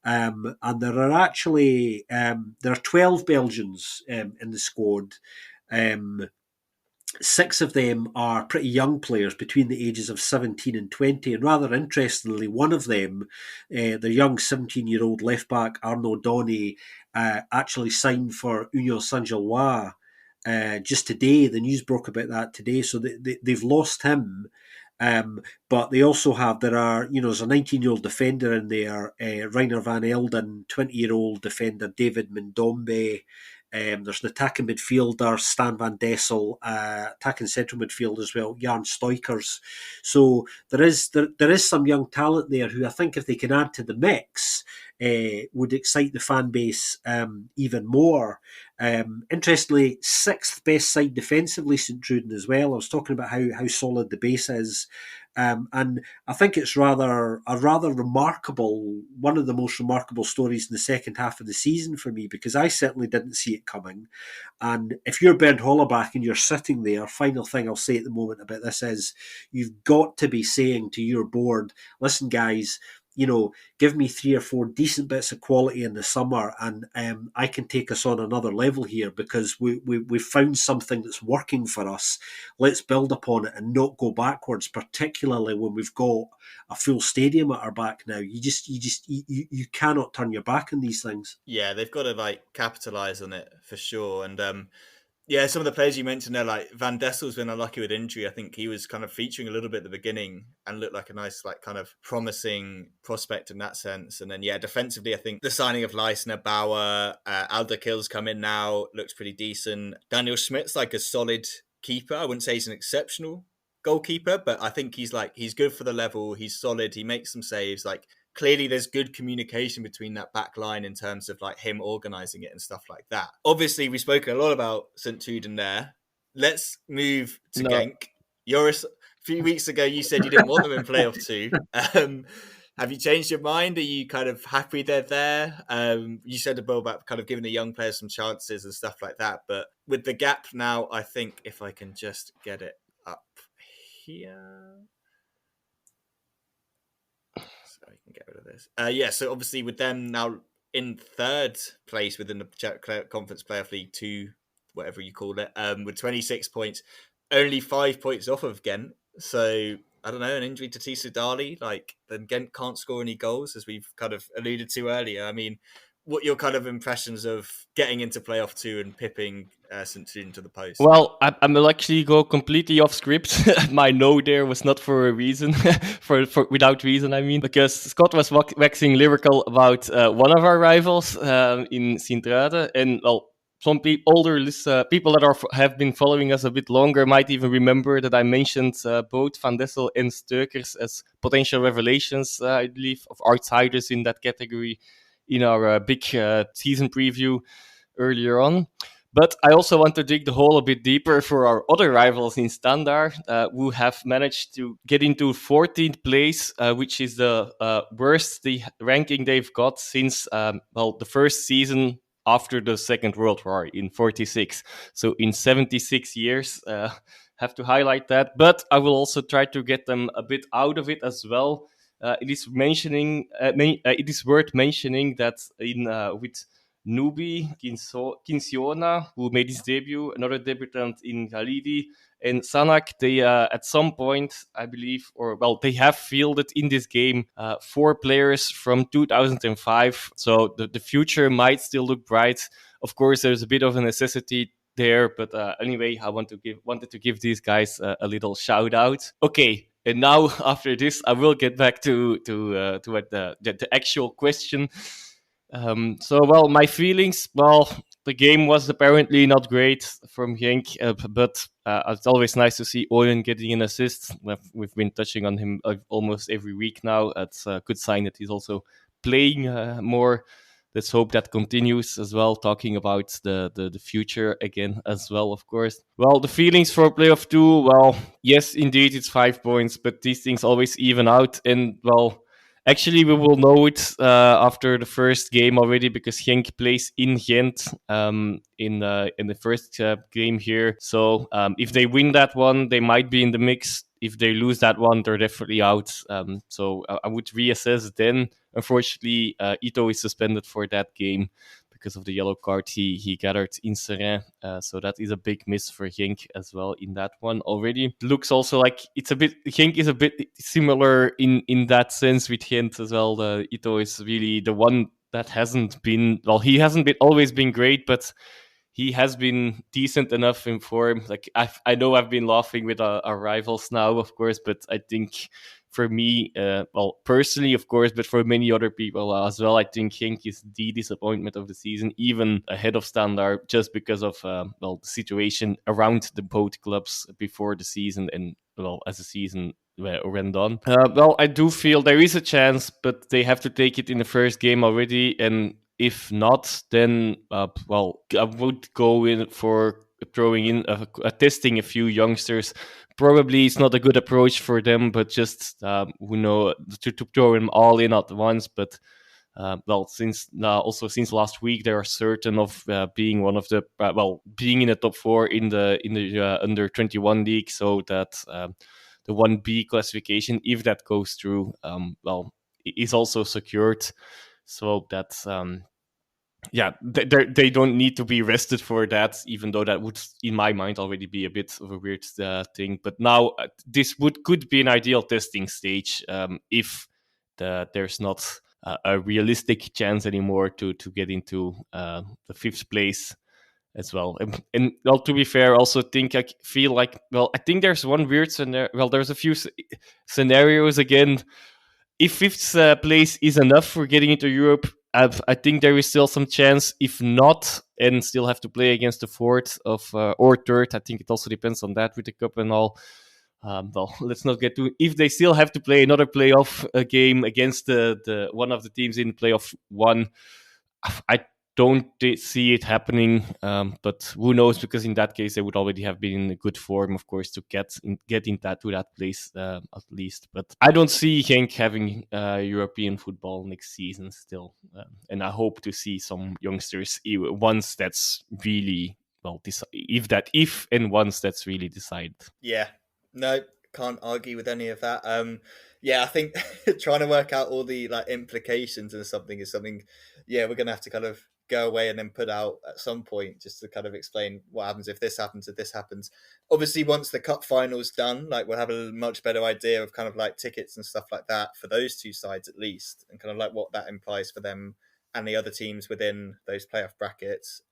B: and there are actually there are 12 Belgians in the squad. 6 of them are pretty young players between the ages of 17 and 20. And rather interestingly, one of them, the young 17-year-old left-back, Arnaud Donny, actually signed for Union Saint-Gilloise just today. The news broke about that today. So they've lost him. But they also have, there's a 19-year-old defender in there, Reiner van Elden, 20-year-old defender David Mendombe. There's an attacking midfielder, Stan van Dessel, attacking central midfield as well, Jan Stoikers. So there is some young talent there who I think if they can add to the mix, would excite the fan base even more. Interestingly, 6th best side defensively, St Truden as well. I was talking about how solid the base is. And I think it's one of the most remarkable stories in the second half of the season for me, because I certainly didn't see it coming. And if you're Bernd Hollerbach and you're sitting there, final thing I'll say at the moment about this is you've got to be saying to your board, listen guys, give me 3 or 4 decent bits of quality in the summer, and I can take us on another level here, because we've found something that's working for us. Let's build upon it and not go backwards, particularly when we've got a full stadium at our back now. You cannot turn your back on these things.
A: Yeah, they've got to capitalise on it for sure. And yeah, some of the players you mentioned there, like Van Dessel's been unlucky with injury. I think he was kind of featuring a little bit at the beginning and looked like a nice, kind of promising prospect in that sense. And then, yeah, defensively, I think the signing of Leisner, Bauer, Alderkil's come in now, looks pretty decent. Daniel Schmidt's like a solid keeper. I wouldn't say he's an exceptional goalkeeper, but I think he's good for the level. He's solid. He makes some saves. Clearly there's good communication between that back line in terms of him organising it and stuff like that. Obviously, we've spoken a lot about St Truden there. Let's move to Genk. Joris, a few weeks ago, you said you didn't want them in playoff 2. Have you changed your mind? Are you kind of happy they're there? You said about kind of giving the young players some chances and stuff like that. But with the gap now, I think if I can just get it up here. So I can get rid of this. So obviously with them now in 3rd place within the Conference Playoff League 2, whatever you call it, with 26 points, only 5 points off of Ghent. So I don't know, an injury to Tisu Dali, then Ghent can't score any goals, as we've kind of alluded to earlier. I mean, what your kind of impressions of getting into playoff 2 and pipping St Truden to the post?
C: Well, I will actually go completely off script. My no there was not for a reason, for without reason, I mean, because Scott was waxing lyrical about one of our rivals in Sint-Truiden, and some older people that have been following us a bit longer might even remember that I mentioned both Van Dessel and Steukers as potential revelations, I believe, of outsiders in that category in our big season preview earlier on. But I also want to dig the hole a bit deeper for our other rivals in Standard, who have managed to get into 14th place, which is the worst ranking they've got since the first season after the Second World War in 46. So in 76 years, have to highlight that. But I will also try to get them a bit out of it as well. It is worth mentioning that with Nubi Kinsiona, who made his debut, another debutant in Galidi, and Sanak. They at some point, I believe, they have fielded in this game 4 players from 2005. So the future might still look bright. Of course, there's a bit of a necessity there, but anyway, I wanted to give these guys a little shout out. Okay, and now after this, I will get back to what the actual question. My feelings. Well, the game was apparently not great from Genk, but it's always nice to see Oyen getting an assist. We've been touching on him almost every week now. It's a good sign that he's also playing more. Let's hope that continues as well, talking about the future again as well, of course. Well, the feelings for playoff 2, well, yes, indeed, it's 5 points, but these things always even out. And, well, actually, we will know it after the first game already, because Genk plays in Ghent in the first game here. So if they win that one, they might be in the mix. If they lose that one, they're definitely out. So I would reassess then. Unfortunately, Ito is suspended for that game because of the yellow card he gathered in Seraing. So that is a big miss for Genk as well in that one already. Looks also like Genk is a bit similar in that sense with Gent as well. Ito is really the one that hasn't been, well, he hasn't always been great, but he has been decent enough in form. Like I know I've been laughing with our rivals now, of course, but I think for me, personally, of course, but for many other people as well, I think Genk is the disappointment of the season, even ahead of Standard, just because of the situation around the both clubs before the season and as the season went on. I do feel there is a chance, but they have to take it in the first game already, and if not, then I would go in for throwing in testing a few youngsters. Probably it's not a good approach for them, but just to throw them all in at once. But since last week, they are certain of being one of the being in the top 4 in the under 21 league, so that the 1B classification, if that goes through, is also secured. So that's they don't need to be rested for that, even though that would, in my mind, already be a bit of a weird thing. But now this could be an ideal testing stage if there's not a realistic chance anymore to get into the 5th place as well. And to be fair, also I think there's one weird scenario. Well, there's a few scenarios again. If 5th place is enough for getting into Europe, I think there is still some chance. If not, and still have to play against the 4th or 3rd, I think it also depends on that with the cup and all. Let's not get to. If they still have to play another playoff game against the one of the teams in playoff 1, I don't see it happening, but who knows? Because in that case, they would already have been in a good form, of course, to get into that place at least. But I don't see Genk having European football next season still, and I hope to see some youngsters once that's really once that's really decided.
A: Yeah, no, can't argue with any of that. I think trying to work out all the implications and something is something. Yeah, we're gonna have to kind of go away and then put out at some point just to kind of explain what happens if this happens, if this happens. Obviously, once the cup final's done, we'll have a much better idea of kind of tickets and stuff like that for those two sides at least, and kind of what that implies for them and the other teams within those playoff brackets.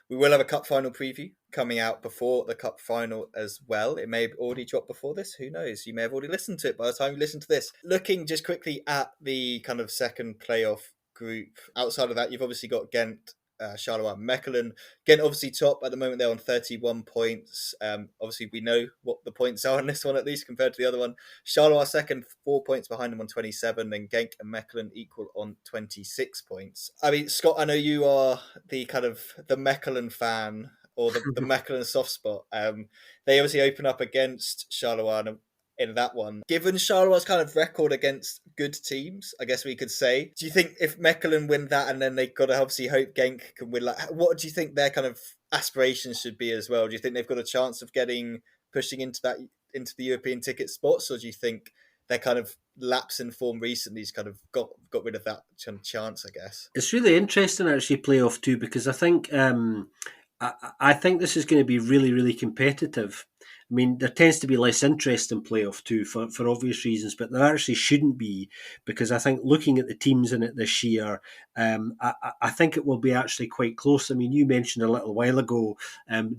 A: We will have a cup final preview coming out before the cup final as well. It may have already dropped before this. Who knows? You may have already listened to it by the time you listen to this. Looking just quickly at the kind of second playoff group. Outside of that, you've obviously got Ghent, Charleroi, Mechelen. Ghent obviously top at the moment. They're on 31 points. Obviously, we know what the points are on this one, at least compared to the other one. Charleroi second, 4 points behind them on 27. Then Genk and Mechelen equal on 26 points. I mean, Scott, I know you are the kind of the Mechelen fan, or the Mechelen soft spot. They obviously open up against Charleroi in that one. Given Charleroi kind of record against good teams, I guess we could say, do you think if Mechelen win that and then they've got to obviously hope Genk can win, what do you think their kind of aspirations should be as well? Do you think they've got a chance of pushing into the European ticket spots, or do you think they're kind of lapse in form recently has kind of got rid of that chance, I guess.
B: It's really interesting actually playoff two, because I think I think this is going to be really, really competitive. I mean, there tends to be less interest in playoff two for obvious reasons, but there actually shouldn't be, because I think looking at the teams in it this year, I think it will be actually quite close. I mean, you mentioned a little while ago,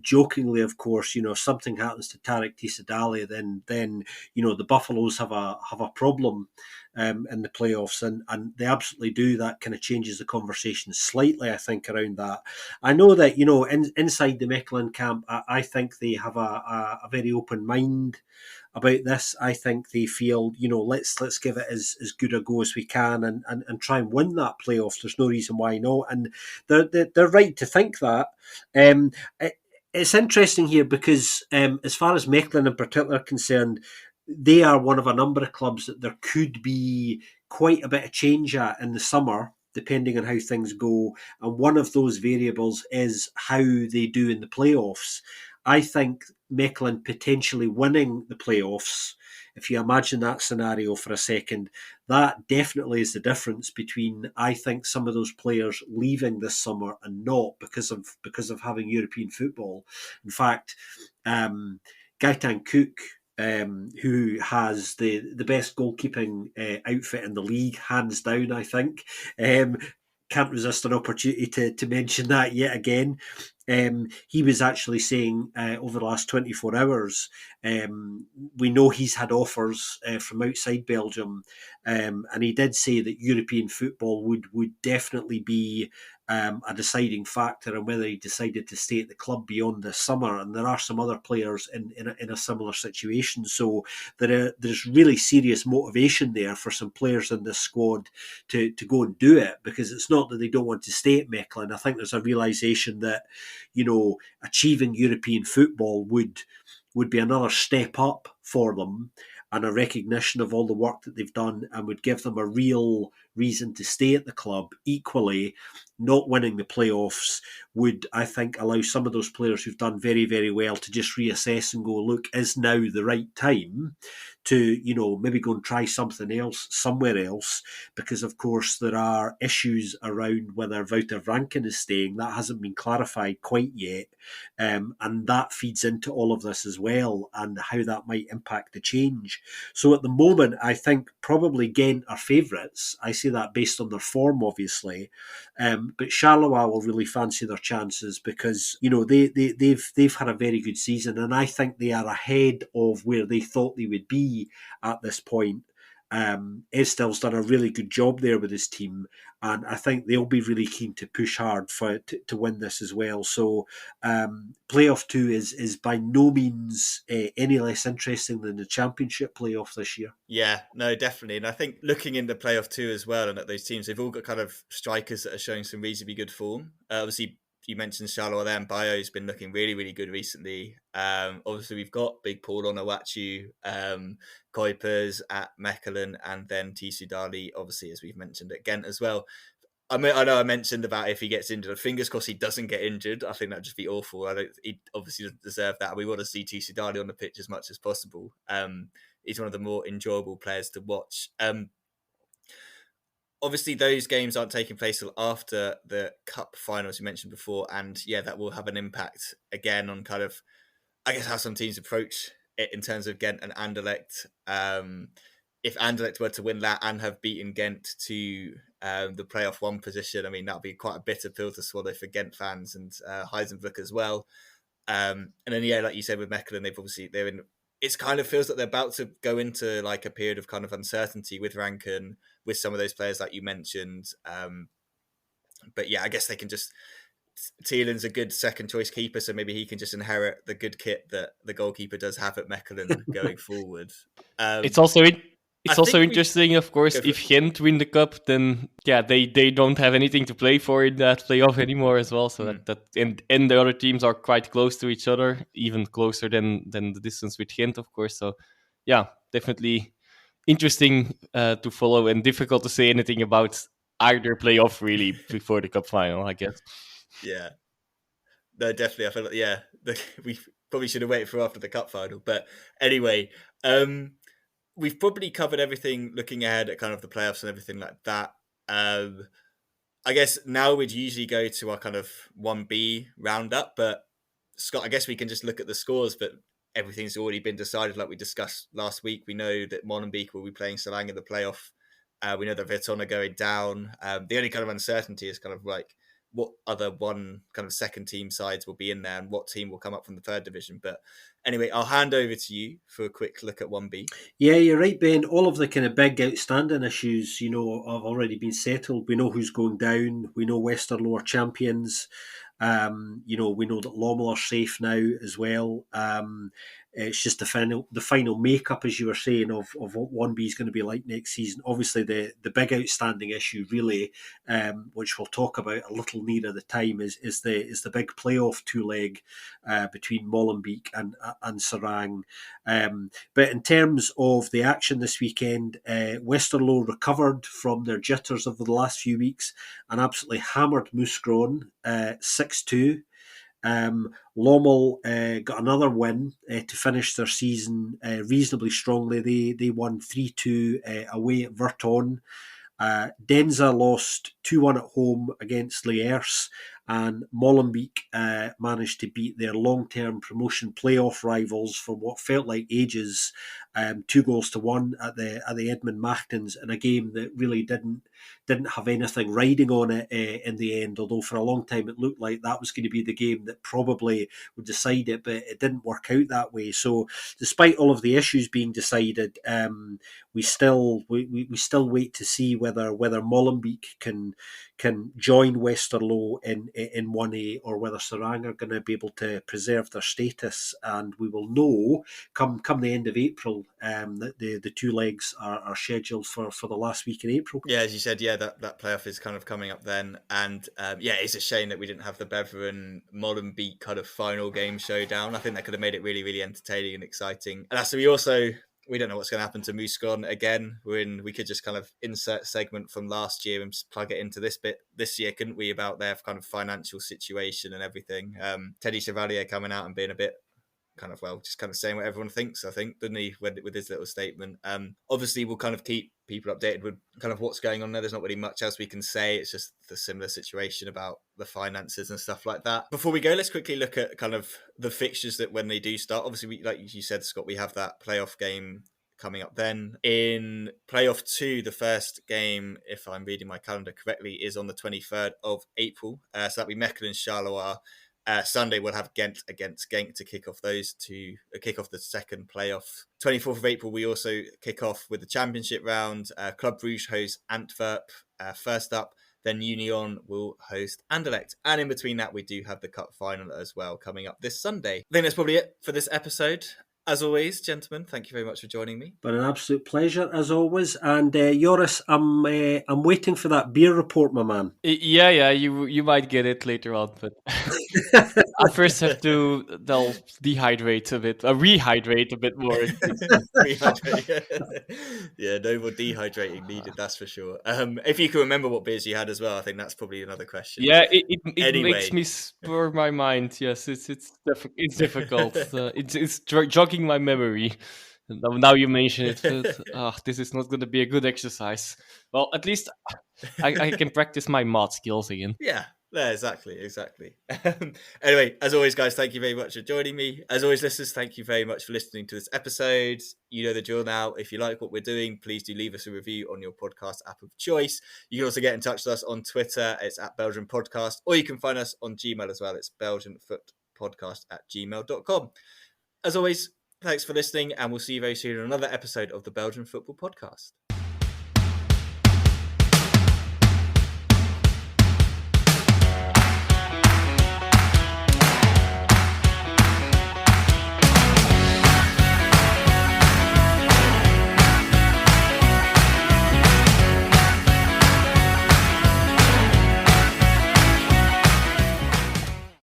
B: jokingly, of course, if something happens to Tarek Tisadali, then the Buffaloes have a problem in the playoffs, and they absolutely do. That kind of changes the conversation slightly, I think, around that. I know that inside the Mechelen camp, I think they have a very open mind about this. I think they feel, let's give it as good a go as we can, and try and win that playoff. There's no reason why not, and they're right to think that. It's interesting here because as far as Mechelen in particular are concerned, they are one of a number of clubs that there could be quite a bit of change at in the summer, depending on how things go. And one of those variables is how they do in the playoffs. I think Mechelen potentially winning the playoffs, if you imagine that scenario for a second, that definitely is the difference between, I think, some of those players leaving this summer and not because of having European football. In fact, Gaetan Cook, who has the best goalkeeping outfit in the league, hands down, I think. Can't resist an opportunity to mention that yet again. He was actually saying over the last 24 hours, we know he's had offers from outside Belgium, and he did say that European football would definitely be a deciding factor in whether he decided to stay at the club beyond this summer. And there are some other players in a similar situation. So there's really serious motivation there for some players in this squad to go and do it, because it's not that they don't want to stay at Mechelen. I think there's a realisation that, achieving European football would be another step up for them, and a recognition of all the work that they've done, and would give them a real reason to stay at the club. Equally, not winning the playoffs would, I think, allow some of those players who've done very, very well to just reassess and go, look, is now the right time to, maybe go and try something else somewhere else, because of course there are issues around whether Wouter Rankin is staying. That hasn't been clarified quite yet, and that feeds into all of this as well, and how that might impact the change. So at the moment, I think probably Ghent are favourites. I say that based on their form, obviously, but Charleroi will really fancy their chances, because they've had a very good season, and I think they are ahead of where they thought they would be at this point. Estel's done a really good job there with his team, and I think they'll be really keen to push hard to win this as well. So playoff 2 is by no means any less interesting than the championship playoff this year.
A: Yeah, no, definitely. And I think looking into playoff 2 as well, and at those teams, they've all got kind of strikers that are showing some reasonably good form. Obviously, you mentioned Charleroi there, and Bayo's been looking really, really good recently. Obviously, we've got Big Paul Onuachu, Kuipers at Mechelen, and then Tisu Dali, obviously, as we've mentioned, at Ghent as well. I know I mentioned about if he gets injured. Fingers crossed he doesn't get injured. I think that'd just be awful. He obviously doesn't deserve that. We want to see Tisu Dali on the pitch as much as possible. He's one of the more enjoyable players to watch. Obviously, those games aren't taking place till after the cup finals you mentioned before, and yeah, that will have an impact again on kind of, I guess, how some teams approach it in terms of Ghent and Anderlecht. If Anderlecht were to win that and have beaten Ghent to the playoff 1 position, I mean, that'd be quite a bitter pill to swallow for Ghent fans and Heisenberg as well. And then, yeah, like you said with Mechelen, they're in. It kind of feels like they're about to go into like a period of kind of uncertainty with Rankin, with some of those players like you mentioned. But yeah, I guess they can just. Thielen's a good second choice keeper, so maybe he can just inherit the good kit that the goalkeeper does have at Mechelen going forward.
C: It's also interesting, of course,
A: Go for
C: if Ghent win the cup, then yeah, they don't have anything to play for in that playoff anymore as well. So and the other teams are quite close to each other, even closer than the distance with Ghent, of course. So yeah, definitely interesting to follow, and difficult to say anything about either playoff really before the cup final, I guess.
A: Yeah, no, definitely. I feel like we probably should have waited for after the cup final, but anyway, we've probably covered everything looking ahead at kind of the playoffs and everything like that. I guess now we'd usually go to our kind of 1B roundup, but Scott, I guess we can just look at the scores, but everything's already been decided like we discussed last week. We know that Molenbeek will be playing Salang in the playoff. We know that Virton are going down. The only kind of uncertainty is kind of like what other one kind of second team sides will be in there and what team will come up from the third division. But anyway, I'll hand over to you for a quick look at 1B.
B: Yeah, you're right, Ben. All of the kind of big outstanding issues, have already been settled. We know who's going down. We know Westerlo are champions. We know that Lommel are safe now as well. It's just the final makeup, as you were saying, of what 1B is going to be like next season. Obviously, the big outstanding issue, really, which we'll talk about a little nearer the time, is the big playoff two-leg between Molenbeek and Sarang. But in terms of the action this weekend, Westerlo recovered from their jitters over the last few weeks and absolutely hammered Mouscron 6-2. Lommel got another win to finish their season reasonably strongly. They won 3-2 away at Virton. Denza lost 2-1 at home against Lierse, and Molenbeek managed to beat their long-term promotion playoff rivals for what felt like ages, 2-1 at the Edmund Machtens, in a game that really didn't have anything riding on it in the end, although for a long time it looked like that was going to be the game that probably would decide it, but it didn't work out that way. So despite all of the issues being decided, we still wait to see whether Molenbeek can join Westerlo in 1A, or whether Sarang are going to be able to preserve their status. And we will know come the end of April that the two legs are scheduled for the last week in April.
A: Yeah, as you said, that playoff is kind of coming up then. And it's a shame that we didn't have the Beveren Molenbeek kind of final game showdown. I think that could have made it really, really entertaining and exciting. And so we don't know what's going to happen to Mouscron again. We could just kind of insert segment from last year and just plug it into this bit this year, couldn't we, about their kind of financial situation and everything. Teddy Chevalier coming out and being a bit just kind of saying what everyone thinks, I think, didn't he, with his little statement. Obviously, we'll kind of keep people updated with kind of what's going on there. There's not really much else we can say. It's just the similar situation about the finances and stuff like that. Before we go, let's quickly look at kind of the fixtures that when they do start. Obviously, like you said, Scott, we have that playoff game coming up then. In playoff 2, the first game, if I'm reading my calendar correctly, is on the 23rd of April. So that'll be Mechelen and Charleroi. Sunday we'll have Ghent against Genk to kick off the second playoff. 24th of April we also kick off with the championship round. Club Brugge hosts Antwerp first up, then Union will host Anderlecht, and in between that we do have the cup final as well coming up this Sunday. I think that's probably it for this episode. As always, gentlemen, thank you very much for joining me.
B: But an absolute pleasure, as always. And Joris, I'm waiting for that beer report, my man.
C: Yeah, you might get it later on, but I first have to rehydrate a bit more.
A: Yeah, no more dehydrating needed, that's for sure. If you can remember what beers you had as well, I think that's probably another question.
C: Yeah, it makes me spur my mind. Yes, it's difficult. It's jogging my memory. Now you mention it, this is not going to be a good exercise. Well, at least I can practice my math skills again.
A: Yeah, exactly. Anyway, as always, guys, thank you very much for joining me. As always, listeners, thank you very much for listening to this episode. You know the drill now. If you like what we're doing, please do leave us a review on your podcast app of choice. You can also get in touch with us on Twitter. It's at Belgian Podcast, or you can find us on Gmail as well. It's belgianfootpodcast@gmail.com. As always, thanks for listening, and we'll see you very soon on another episode of the Belgian Football Podcast.